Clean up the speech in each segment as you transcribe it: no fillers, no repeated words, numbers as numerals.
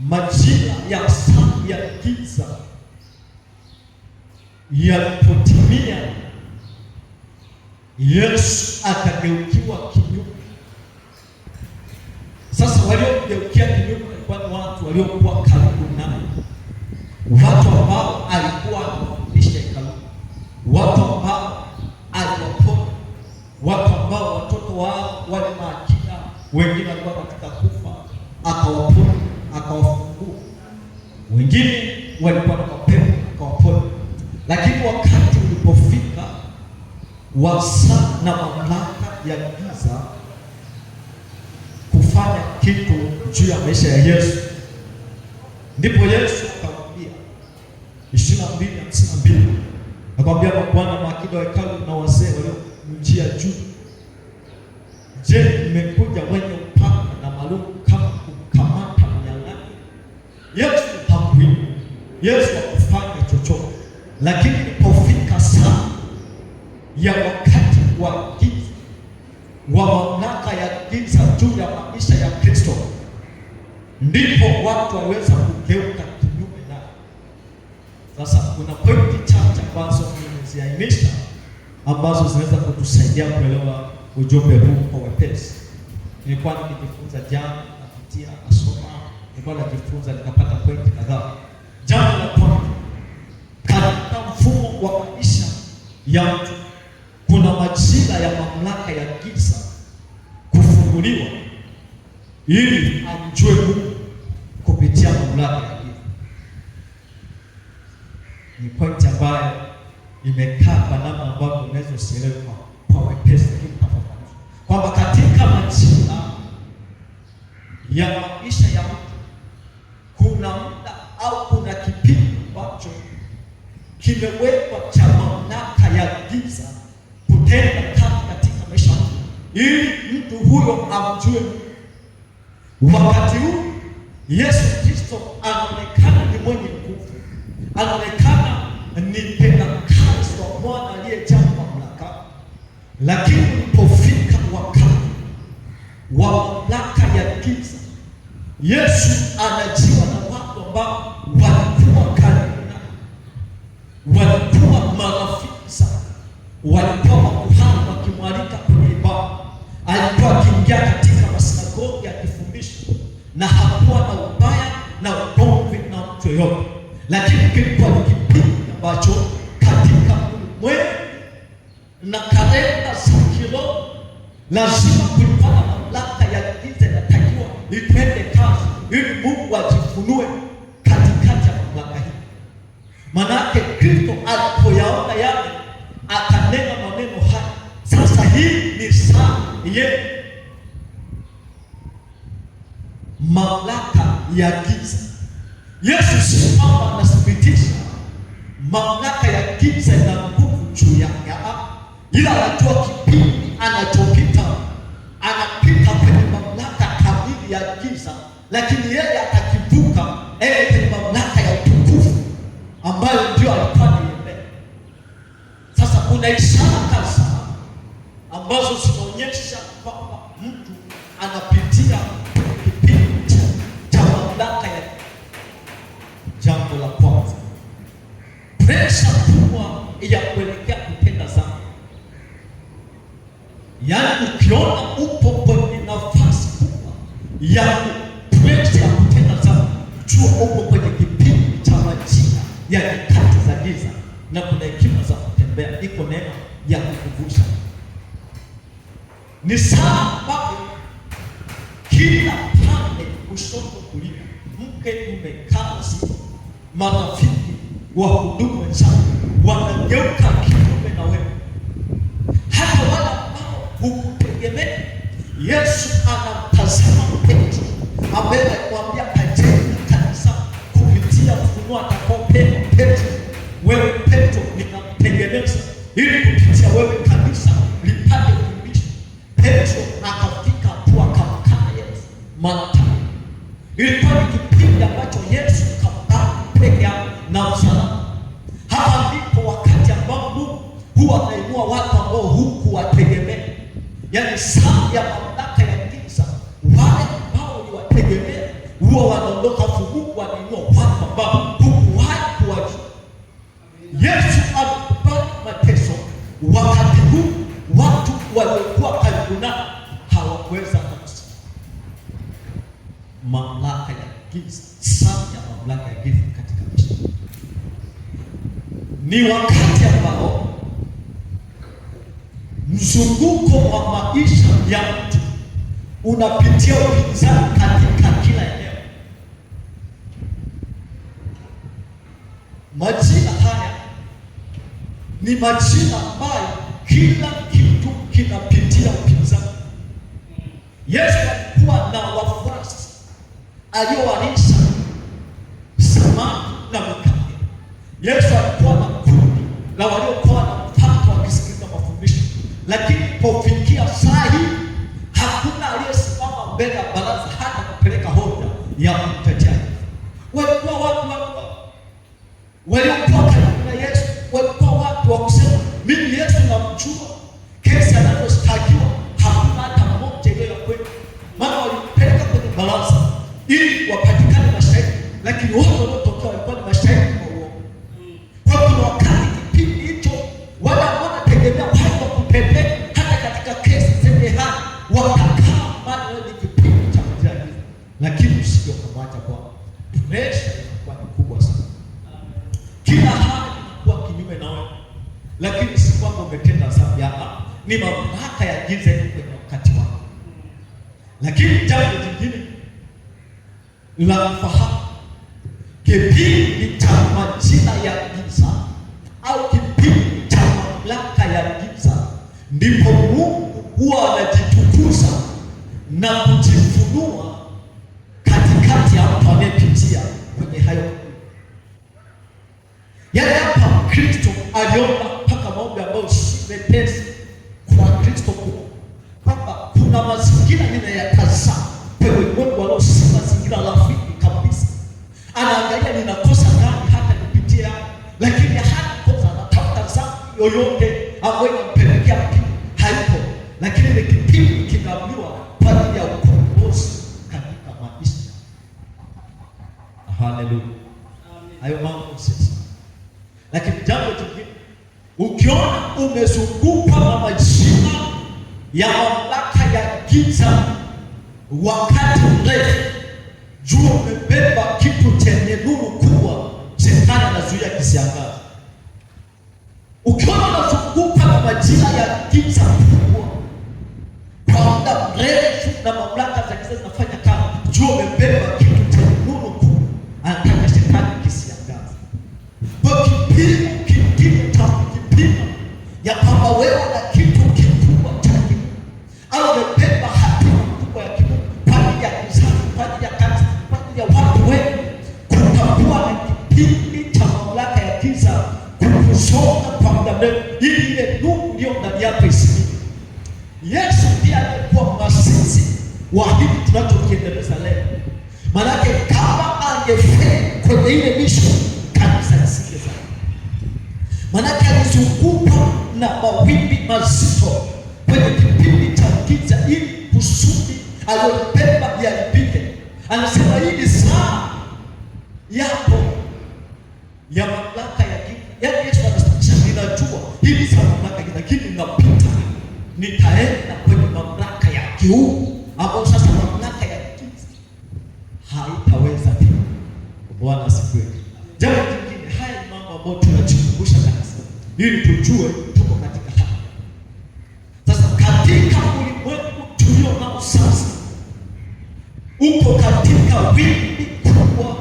majira ya saa ya giza yalipotimia, Yesu akageukiwa kinyume. Sasa waliogeukia kinyume walikuwa ni watu waliokuwa karibu naye, watu ambao alikuwa anawafundisha hekaluni, watu ambao aliwaponya, watu ambao watoto wao wale maakida wengine walikuwa katika kufa, akawaponya, akawafungua. Wengine walikuwa na mapepo, akawaponya. Lakini wakati ulipofika wasaa na mamlaka ya giza kufanya kitu juu ya maisha ya Yesu, ndipo Yesu akamwambia 22:52, akamwambia mabwana maakida wa hekalu na wazee waliomjia juu, je, mmekuja wenye upanga na malumu kama kumkamata mnyang'anyi? Yesu hakuiba, Yesu hakufanya chochote. Lakini ilipofika saa ya wakati wa giza, wa mamlaka ya giza juu ya maisha ya Kristo, ndipo watu waweza kugeuka kinyume naye. Sasa kuna pointi chache ambazo nimeziainisha ambazo zinaweza kutusaidia kuelewa ujumbe huu kwa wepesi. Nilikuwa nikijifunza jana, napitia nasoma, nilikuwa najifunza nikapata pointi kadhaa. Jambo la kwanza, katika mfumo wa maisha ya mtu kuna majira ya mamlaka ya giza kufunguliwa ili amjue Mungu kupitia mamlaka ya giza. Ni pointi ambayo imekaa kwa namna ambayo unaweza usielewe kwa wepesi, kwamba katika majira ya maisha ya mtu kuna muda au kuna kipindi ambacho kimewekwa cha mamlaka ya giza kutenda kazi katika maisha ili mtu huyo amjue. Wakati huu Yesu Kristo anaonekana ni mwenye nguvu, anaonekana ni mtendakazi wa Bwana aliyejaa mamlaka. Lakini ulipofika wakati wa mamlaka ya giza, Yesu anajiwa na watu ambao walikuwa karibu naye, walikuwa marafiki sana, walikuwa makuhani wakimwalika kwenye ibada. Alikuwa akiingia katika masinagogi akifundisha, na hakuwa na ubaya na ugomvi na mtu yoyote. Lakini kilikuwa ni kipindi ambacho katika ulimwengu na kalenda za kiroho lazima kulikuwa na mamlaka ya giza inatakiwa itende kazi ili Mungu ajifunue katikati ya mamlaka hii. Manake Kristo alipoyaona yale akanena maneno haya, sasa hii ni saa yenu. Mamlaka ya giza, Yesu si kwamba anathibitisha mamlaka ya giza ina nguvu juu yake, ila anajua kipindi anachopita, anapita kwenye mamlaka kamili ya giza, lakini yeye atakivuka kwenye mamlaka ya utukufu ambayo ndio alikuwa anaenda. Sasa kuna ishara kadhaa ambazo zinaonyesha kwamba mtu anapitia kipindi cha mamlaka ya. Jambo la kwanza, presha kubwa ya kuelekea kutenda dhambi. Yaani ukiona upo kwenye nafasi kubwa ya presha ya kutenda dhambi, jua upo kwenye kipindi cha majira ya nyakati za giza, na kuna hekima za kutembea, iko neema ya kukuvusha. Ni saa ambapo kila pande, kushoto kulia, mke umekaa, marafiki wa huduma wenzako wanageuka kinyume na wewe, hata wale ambao hukutegemea. Yesu anamtazama Petro ambaye alikwambia kajenga kanisa kupitia ufunuo atakaopewa Petro. Wewe Petro ninamtengeneza ili kupitia wewe kanisa lipate kuishi. Petro akafika hatua akamkana Yesu mara 3. Ilikuwa ni kipindi ambacho Yesu peke yake na msalaba. Hapa ndipo wakati ambao Mungu huwa anainua watu ambao hukuwategemea. Yaani saa ya mamlaka ya giza, wale ambao uliwategemea huwa wanaondoka Mungu wanainua watu ambao hukuwahi kuwajua. Yesu alikubali mateso. Wakati huu watu waliokuwa karibu nao hawakuweza kabisa. Mamlaka ya giza, sana ya mamlaka ya giza katika maisha. Ni wakati ambao mzunguko wa maisha ya mtu unapitia upinzani katika kila eneo. Majira haya ni majira ambayo kila kitu kinapitia upinzani. Yesu alikuwa na wafuasi aliowalisha samaki na mikate. Yesu alikuwa na kundi la waliokuwa na mpaka wakisikiliza mafundisho, lakini pofikia saa hii hakuna aliyesimama mbele ya baraza hata kupeleka hoja ya kumtetea. Walikuwa watu waliokuwa karibu na Yesu, walikuwa watu wa kusema mimi Yesu namjua, kesi anazoshtakiwa hakuna hata mmoja ile ya kweli. Maana walipeleka kwenye baraza ili wapatikane mashahidi, lakini wote waliotokea walikuwa ni mashahidi kwa uongo. Kwa kuna wakati kipindi hicho wale ambao wanategemea watu wa kutetea hata katika kesi zenye haki wakakaa mbali na kipindi cha majira, lakini usije ukamwacha kwa pressure inakuwa ni kubwa sana. Kila hali inakuwa kinyume na wewe, lakini si kwamba umetenda dhambi hapa, ni mamlaka ya giza kwenye wakati wako. Lakini jambo jingine la kufahamu, kipindi cha majira ya giza au kipindi cha mamlaka ya giza, ndipo Mungu huwa anajitukuza na kujifunua katikati ya mtu anayepitia kwenye hayo. Yaani hapa Kristo aliomba mpaka maombi ambayo si mepesi kwa Kristo, kwamba kuna mazingira ninayatazama kwenye ulimwengu ambao si mazingira rafiki kabisa. Anaangalia ninakosa gani hata nipitie hapo, lakini hana kosa, anatafuta dhambi yoyote ambayo inampelekea haipo, lakini ile kipindi kinaambiwa kwa ajili ya ukombozi katika maisha. Haleluya. Hayo mambo sasa. Lakini jambo jingine, ukiona umezungukwa na majina ya mamlaka ya giza wakati mrefu, jua umebeba kitu chenye nuru kubwa, shetani anazuia kisiangaze. Ukiona unazungukwa na majina ya giza kubwa kwa muda mrefu na mamlaka za giza zinafanya kazi, jua umebeba kitu chenye nuru kubwa, anataka shetani kisiangaze. Kwa kipimo kingine cha kipimo ya kwamba wewe na kitu kikubwa cha Mungu au umebeba hatima kubwa ya Mungu kwa ajili ya kizazi, kwa ajili ya kanisa, kwa ajili ya watu wengi, kutakuwa na kipindi cha mamlaka ya giza kukusonga kwa muda mrefu, ili ile nuru iliyo ndani yako isimame. Yesu pia alikuwa mwasisi wa hili tunachokiendeleza leo. Maanake kama angefeli kwenye ile mission, kanisa lisingezaa. Maanake alizungukwa na mawimbi mazito kwenye kipindi cha giza, ili kusudi aliyobeba liharibike. Anasema hii ni saa yako ya mamlaka ya giza. Yaani Yesu anasema ninajua hili saa mamlaka ya giza, lakini ninapita, nitaenda kwenye mamlaka ya kiungu, ambapo sasa mamlaka ya giza haitaweza tena. Bwana asifiwe. Jambo jingine, haya ni mambo ambayo tunajikumbusha kanisa ili tujue tuko katika hali. Sasa katika ulimwengu tulio nao sasa, uko katika wimbi kubwa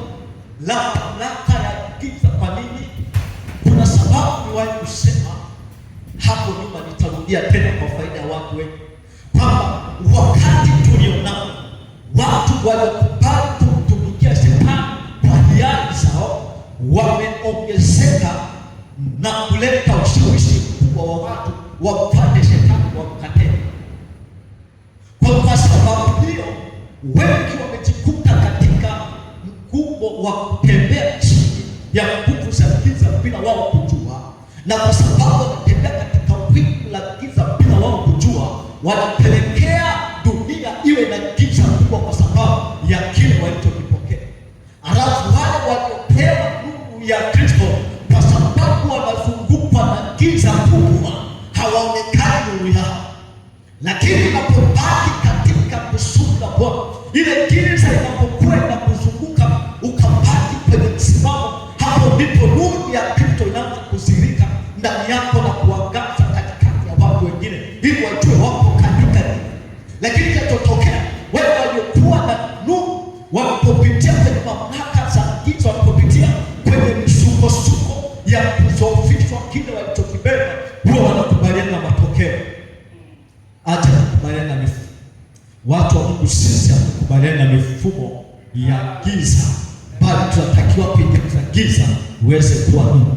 la mamlaka ya giza. Kwa nini? Kuna sababu niwahi kusema hapo nyuma, nitarudia tena kwa faida ya watu wengi, kwamba wakati tulio nao watu waliokubali kumtumikia shetani kwa hiari zao wameongezeka na kuleta ushawishi mkubwa wa watu wamfuate shetani, wamkateni. Kwa sababu hiyo wengi wamejikuta katika mkumbo wa kutembea chini ya nguvu za giza bila wao kujua, na kwa sababu wanatembea katika wingu la giza bila wao kujua, wanapelekea dunia iwe na giza kubwa kwa sababu ya kile walichokipokea. walipopitia kwenye mamlaka za giza, walipopitia kwenye misukosuko ya kuzofishwa kile walichokibeba, huwa wanakubaliana na matokeo. Acha kukubaliana na mifumo. Watu wa Mungu, sisi hatukubaliana na mifumo ya giza, bali tunatakiwa kuigeuza giza uweze kuwa nuru.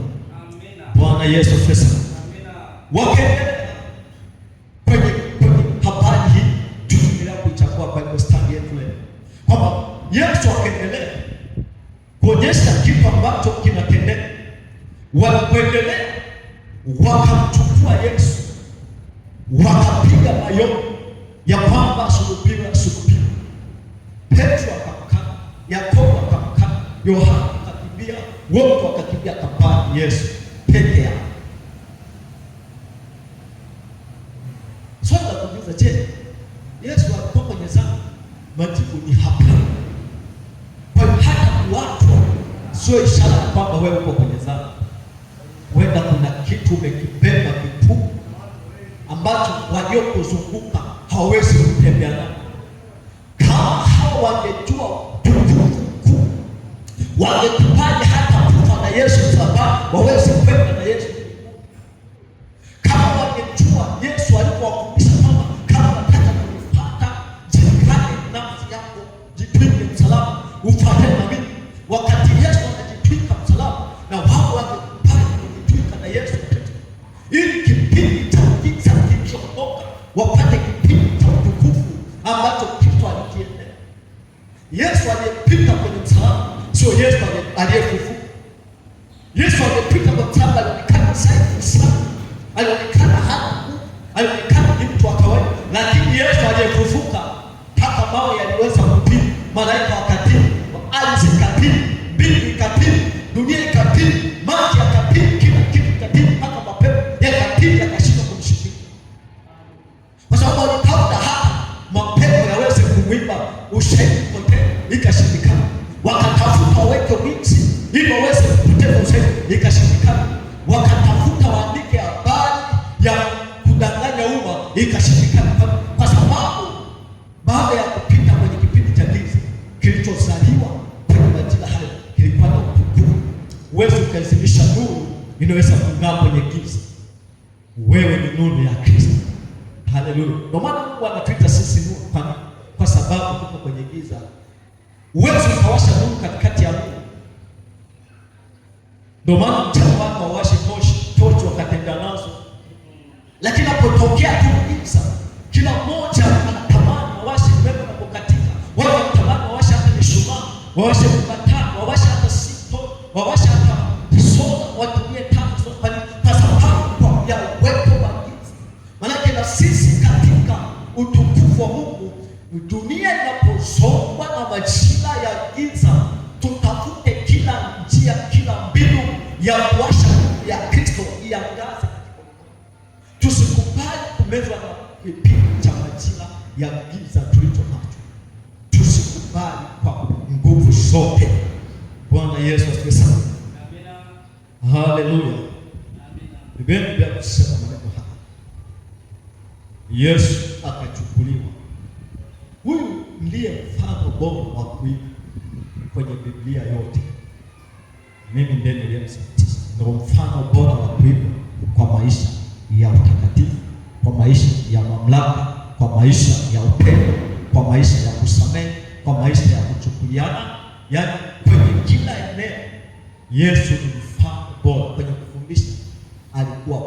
Bwana Yesu Kristo. Wakaendelea kwenye habari hii, tunaendelea kuichagua Bible study yetu leo, kwamba Yesu akaendelea kuonyesha kitu ambacho kinatendeka. Walipoendelea wakamchukua Yesu, wakapiga mayowe ya kwamba asulubiwe. Petro akamkana, Yakobo akamkana, Yohana akakimbia, wote wakakimbia kampani Yesu peke yake. Swali la kuuliza, je, Yesu alikuwa kwenye dhambi? Majibu ni hapana. Kwa hiyo hata watu sio ishara kwamba wewe uko kwenye dhambi. Wenda kuna kitu umekibeba kikubwa ambacho waliokuzunguka hawawezi kutembea nao. Kama hao wangejua tukufu, wangekubali hata kufa na Yesu sababu waweze kwenda na Yesu. Kama wangejua Yesu alipowafundisha kwamba kama unataka kunipata, jikane nafsi yako, jitwike msalaba, ufuatane na mimi. Wakati Yesu anajitwika msalaba, na wao wangekubali kujitwika na Yesu ili kipindi cha giza kikiondoka, wapate kipindi cha utukufu ambacho Kristo alikiendea. Yesu aliyepita kwenye msalaba sio Yesu aliyefufuka. Yesu aliyepita kwenye msalaba alionekana dhaifu sana, alionekana hana nguvu, alionekana ni mtu wa kawaida. Lakini Yesu aliyefufuka, hata mawe yaliweza kutii, malaika wakatii, ardhi ikatii, mbingu ikatii, dunia ikatii, maji yakatii, kila kitu kikatii, mpaka mapepo yakatii, yakashindwa kumshikilia. Kwa sababu walitafuta hata mapepo yaweze kumwimba ushahidi potee, ikashindikana. Wakatafuta waweke winzi ili waweze kupoteza ushahidi, ikashindikana. Wakatafuta waandike habari ya kudanganya umma, ikashindikana. Kwa sababu baada ya kupita kwenye kipindi cha giza, kilichozaliwa kwenye majira hayo kilikuwa na utukufu. Uweze ukazimisha nuru inaweza kung'aa kwenye giza. Wewe ni nuru ya Kristo. Haleluya. Ndio maana Mungu anatuita sisi nuru, kwa sababu tuko kwenye giza. Uweze ukawasha nuru katikati ya nuru. Ndio maana mchana wako wawashe tochi wakatembea nazo. Lakini napotokea tu giza, kila mmoja anatamani wawashe umeme unapokatika. Wao wanatamani wawashe hata mishumaa, wawashe mbatani, wawashe hata sito, wawashe hata soda, watumie taa kwa sababu ya uwepo wa giza. Maana na sisi katika utukufu wa Mungu, dunia inaposongwa na majira ya giza, tutafute kila njia, kila mbinu ya kuwasha nuru ya Kristo iangaze. Tusikubali kumezwa na kipindi cha majira ya giza tulicho nacho. Tusikubali kwa nguvu zote. Bwana Yesu asifiwe. Amina. Haleluya. Amina. Biblia inasema maneno haya. Yesu akachukuliwa. Huyu ndiye mfano bora wa kuiga kwenye Biblia yote. Mimi ndiye niliyemsaidia. Ndio mfano bora wa kuiga kwa maisha ya utakatifu, kwa maisha ya mamlaka, kwa maisha ya upendo, kwa maisha ya kusamehe, kwa maisha ya kuchukuliana. Yaani kwenye kila eneo Yesu ni mfano bora. Kwenye kufundisha alikuwa